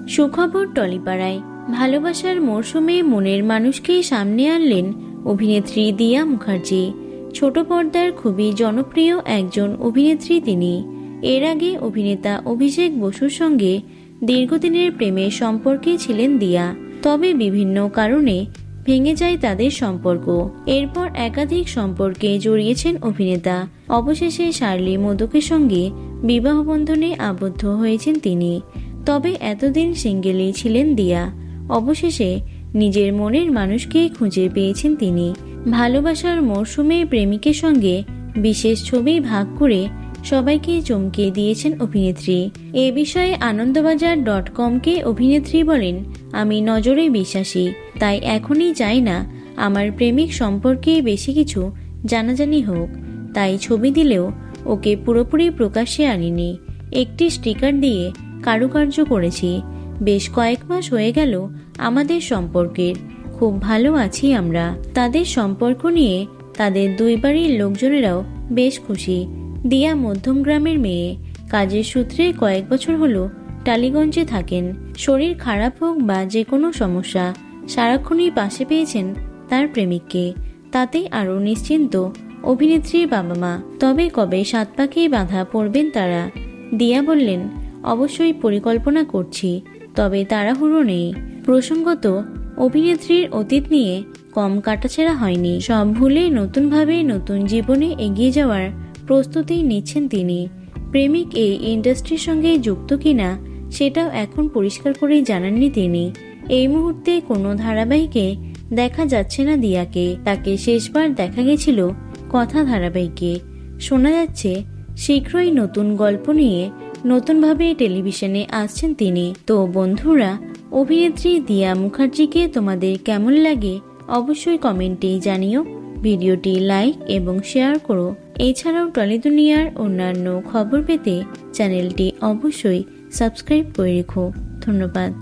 সুখবর টলিপাড়ায়। ভালোবাসার মরশুমে মনের মানুষকেই সামনে আনলেন অভিনেত্রী দিয়া মুখার্জি। ছোট পর্দার খুবই জনপ্রিয় একজন অভিনেত্রী তিনি। এর আগে অভিনেতা অভিষেক বসুর সঙ্গে দীর্ঘদিনের প্রেমের সম্পর্কে ছিলেন দিয়া, তবে বিভিন্ন কারণে ভেঙে যায় তাদের সম্পর্ক। এরপর একাধিক সম্পর্কে জড়িয়েছেন অভিনেতা। অবশেষে শার্লি মোদকের সঙ্গে বিবাহ বন্ধনে আবদ্ধ হয়েছেন তিনি। তবে এতদিন সিঙ্গেলই ছিলেন দিয়া। অবশেষে নিজের মনের মানুষকেই খুঁজে পেয়েছেন তিনি। ভালোবাসার মরশুমে প্রেমিকের সঙ্গে বিশেষ ছবি ভাগ করে সবাইকে চমকে দিয়েছেন অভিনেত্রী। এ বিষয়ে আনন্দবাজার.com-কে অভিনেত্রী বলেন, আমি নজরে বিশ্বাসী, তাই এখনই চাই না আমার প্রেমিক সম্পর্কে বেশি কিছু জানাজানি হোক। তাই ছবি দিলেও ওকে পুরোপুরি প্রকাশ্যে আনিনি, একটি স্টিকার দিয়ে কারুকার্য করেছি। বেশ কয়েক মাস হয়ে গেল আমাদের সম্পর্কের, খুব ভালো আছি আমরা। তাদের সম্পর্ক নিয়ে তাদের দুই বাড়ির লোকজনেরাও বেশ খুশি। দিয়া মধ্যম গ্রামের মেয়ে, কাজের সূত্রে কয়েক বছর হলো টালিগঞ্জে থাকেন। শরীর খারাপ হোক বা যে কোনো সমস্যা, সারাক্ষণই পাশে পেয়েছেন তার প্রেমিককে। তাতেই আরও নিশ্চিন্ত অভিনেত্রীর বাবা মা। তবে কবে 7 পাকে বাঁধা পড়বেন তারা? দিয়া বললেন, অবশ্যই পরিকল্পনা করছি, তবে তাড়াহুড়ো নেই। প্রসঙ্গত, অভিনেত্রীর অতীত নিয়ে কম কাটাছেঁড়া হয়নি। সব ভুলে নতুনভাবে নতুন জীবনে এগিয়ে যাওয়ার প্রস্তুতি নিচ্ছেন তিনি। প্রেমিক এই ইন্ডাস্ট্রির সঙ্গে যুক্ত কিনা সেটাও এখন পরিষ্কার করেই জানাননি তিনি। এই মুহূর্তে কোনো ধারাবাহিকে দেখা যাচ্ছে না দিয়াকে। তাকে শেষবার দেখা গেছিল কথা ধারাবাহিকে। শোনা যাচ্ছে শীঘ্রই নতুন গল্প নিয়ে নতুনভাবে টেলিভিশনে আসছেন তিনি। তো বন্ধুরা, অভিনেত্রী দিয়া মুখার্জিকে তোমাদের কেমন লাগে অবশ্যই কমেন্টে জানিও। ভিডিওটি লাইক এবং শেয়ার করো। এছাড়াও টলি দুনিয়ার অন্যান্য খবর পেতে চ্যানেলটি অবশ্যই সাবস্ক্রাইব করে রেখো। ধন্যবাদ।